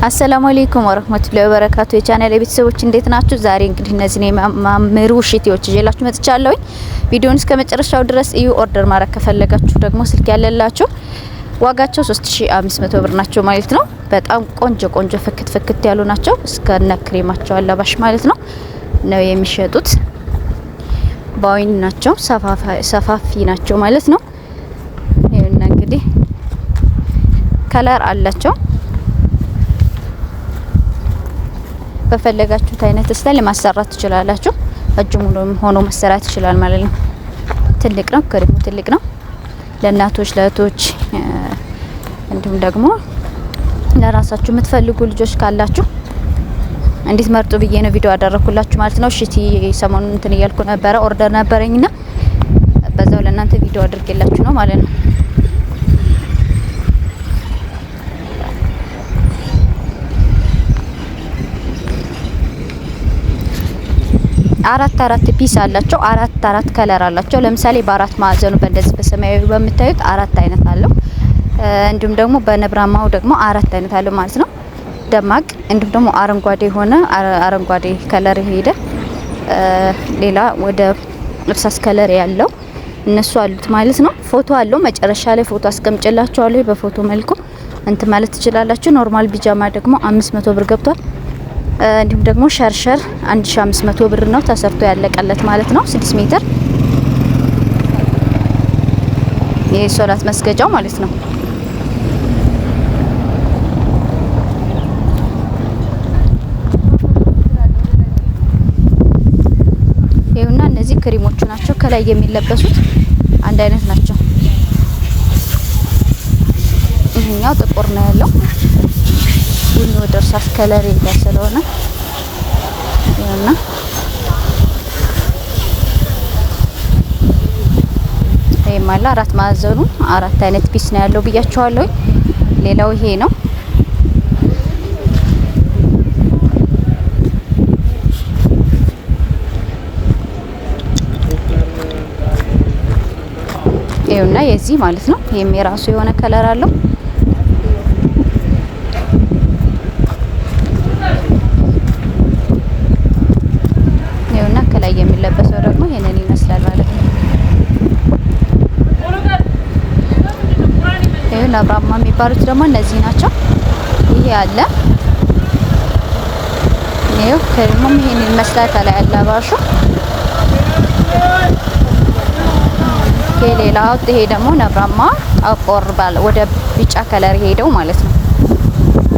አሰላሙ አለይኩም ወራህመቱላሂ ወበረካቱ የቻናል ቤተሰቦች እንዴት ናችሁ? ዛሬ እንግዲህ እነዚህ ማምሩ ሽቲዎች ይዤላችሁ መጥቻለሁ። ቪዲዮውን እስከ መጨረሻው ድረስ እዩ። ኦርደር ማድረግ ከፈለጋችሁ ደግሞ ስልክ ያለላችሁ ዋጋቸው 3500 ብር ናቸው ማለት ነው። በጣም ቆንጆ ፍክት ያሉ ናቸው። እስከነ ክሬማቸው አላባሽ ማለት ነው የሚሸጡት። ባዊን ናቸው፣ ሰፋፊ ናቸው ማለት ነው። ይሄን እንግዲህ ከለር አላቸው። በፈለጋችሁት አይነት ስታይል ማሰራት ትችላላችሁ። እጅ ሙሉ ሆኖ መሰራት ይችላል ማለት ነው። ትልቅ ነው፣ ክሬሙ ትልቅ ነው። ለእናቶች ለእህቶች፣ እንዲሁም ደግሞ ለራሳችሁ የምትፈልጉ ልጆች ካላችሁ እንዴት መርጡ ብዬ ነው ቪዲዮ አደረኩላችሁ ማለት ነው። ሽቲ ሰሞኑን እንትን እያልኩ ነበረ፣ ኦርደር ነበረኝና በዛው ለእናንተ ቪዲዮ አድርጌላችሁ ነው ማለት ነው። አራት ፒስ አላቸው። አራት ከለር አላቸው። ለምሳሌ በአራት ማዕዘኑ በእንደዚህ በሰማያዊ በምታዩት አራት አይነት አለው። እንዲሁም ደግሞ በነብራማው ደግሞ አራት አይነት አለው ማለት ነው። ደማቅ እንዲሁም ደግሞ አረንጓዴ ሆነ አረንጓዴ ከለር ሄደ ሌላ ወደ እርሳስ ከለር ያለው እነሱ አሉት ማለት ነው። ፎቶ አለው። መጨረሻ ላይ ፎቶ አስቀምጭላችኋለሁ። በፎቶ መልኩ እንት ማለት ትችላላችሁ። ኖርማል ቢጃማ ደግሞ 500 ብር ገብቷል። እንዲሁም ደግሞ ሸርሸር 1500 ብር ነው ተሰርቶ ያለቀለት ማለት ነው። 6 ሜትር የሶላት መስገጃው ማለት ነው። ይሄውና እነዚህ ክሪሞቹ ናቸው። ከላይ የሚለበሱት አንድ አይነት ናቸው። ይሄኛው ጥቁር ነው ያለው ሁሉ ወደ እርሳስ ከለር ይላል ስለሆነ ይሄማላ አራት ማዕዘኑ አራት አይነት ፒስ ነው ያለው ብያችኋለሁ። ሌላው ይሄ ነው። ይሄውና የዚህ ማለት ነው። ይሄም የራሱ የሆነ ከለር አለው። የሚለበሰው ደግሞ ይሄንን ይመስላል ማለት ነው። ይሄ ነብራማ የሚባሉት ደግሞ እነዚህ ናቸው። ይሄ አለ። ይሄው ከሪሙም ይሄን ይመስላል ከላይ አላባሹ። ሌላው ይሄ ደግሞ ነብራማ አቆር ባለ ወደ ቢጫ ከለር ሄደው ማለት ነው።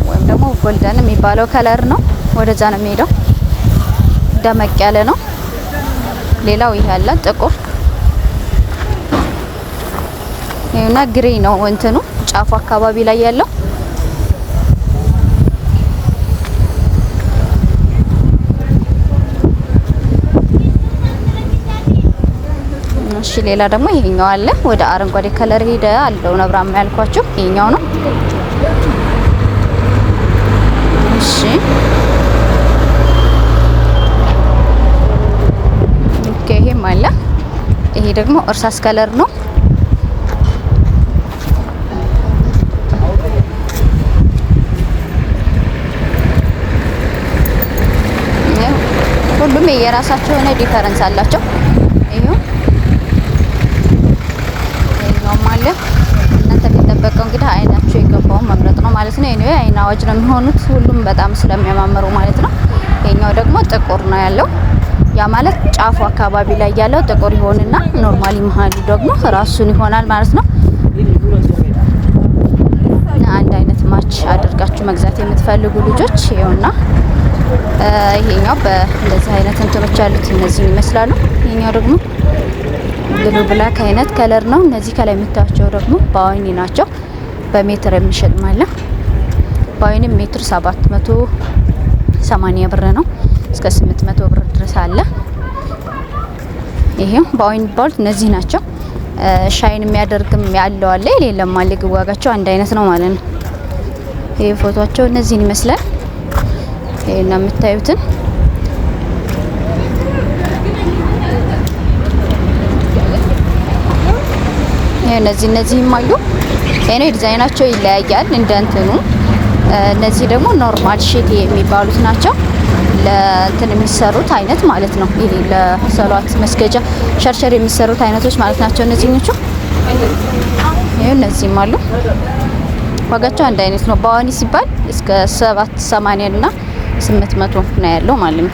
ወይም ደግሞ ጎልደን የሚባለው ከለር ነው። ወደዛ ነው የሚሄደው። ደመቅ ያለ ነው። ሌላው ይሄ አለ ጥቁር። ይሄና ግሬ ነው እንትኑ ጫፉ አካባቢ ላይ ያለው። እሺ ሌላ ደግሞ ይሄኛው አለ። ወደ አረንጓዴ ከለር ሄደ አለው ነብራማ ያልኳችሁ ይሄኛው ነው። እሺ ይሄም አለ። ይሄ ደግሞ እርሳስ ከለር ነው። ሁሉም የራሳቸው የሆነ ዲፈረንስ አላቸው። ይሄው ይሄኛውም አለ። እናንተ የሚጠበቀው እንግዲህ አይናችሁ የገባውን መምረጥ ነው ማለት ነው። እኔ አይና አዋጅ ነው የሚሆኑት ሁሉም በጣም ስለሚያማምሩ ማለት ነው። ይሄኛው ደግሞ ጥቁር ነው ያለው። ያ ማለት ጫፉ አካባቢ ላይ ያለው ጥቁር ይሆንና ኖርማሊ መሀሉ ደግሞ ራሱን ይሆናል ማለት ነው። አንድ አይነት ማች አድርጋችሁ መግዛት የምትፈልጉ ልጆች ይኸውና ይሄኛው በእንደዚህ አይነት እንትኖች ያሉት እነዚህ ይመስላሉ። ይሄኛው ደግሞ ብሉ ብላክ አይነት ከለር ነው። እነዚህ ከላይ የምታዩቸው ደግሞ ባዊኒ ናቸው። በሜትር የሚሸጥ ማለት ባዊኒ ሜትር 780 ብር ነው። እስከ 800 ብር ድረስ አለ። ይሄው ባዊን ባልት እነዚህ ናቸው። ሻይን የሚያደርግም ያለው አለ የሌለም አለ። ዋጋቸው አንድ አይነት ነው ማለት ነው። ይሄ ፎቶአቸው እነዚህን ይመስላል። ይሄና የምታዩትን ይሄ እነዚህም አሉ። እኔ ዲዛይናቸው ይለያያል እንደ እንትኑ እነዚህ ደግሞ ኖርማል ሺት የሚባሉት ናቸው። ለእንትን የሚሰሩት አይነት ማለት ነው። ይሄ ለሰሏት መስገጃ ሸርሸር የሚሰሩት አይነቶች ማለት ናቸው እነዚህኞቹ። ይሄ እነዚህም አሉ። ዋጋቸው አንድ አይነት ነው። በአዋኒ ሲባል እስከ 780 እና 800 ነው ያለው ማለት ነው።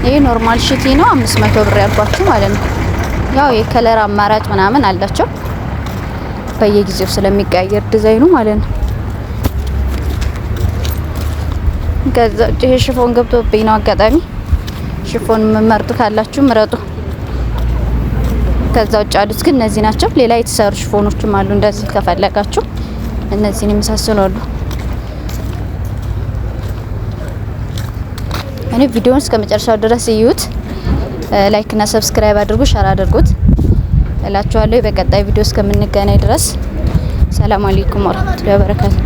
ይሄ ኖርማል ሺቲ ነው 500 ብር ያልኳችሁ ማለት ነው። ያው የከለር አማራጭ ምናምን አላቸው በየጊዜው ስለሚቀያየር ዲዛይኑ ማለት ነው። ከዛ ይሄ ሽፎን ገብቶብኝ ነው አጋጣሚ። ሽፎን መመርጡ ካላችሁ ምረጡ። ከዛ ውጭ ያሉት ግን እነዚህ ናቸው። ሌላ የተሰሩ ሽፎኖችም አሉ እንደዚህ ከፈለጋችሁ እነዚህን የመሳሰሉ አሉ። እኔ ቪዲዮውን እስከ መጨረሻው ድረስ እዩት። ላይክ እና ሰብስክራይብ አድርጉ፣ ሼር አድርጉት እላችኋለሁ። በቀጣይ ቪዲዮ እስከምንገናኝ ድረስ ሰላም አለይኩም ወራህመቱላሂ ወበረካቱ።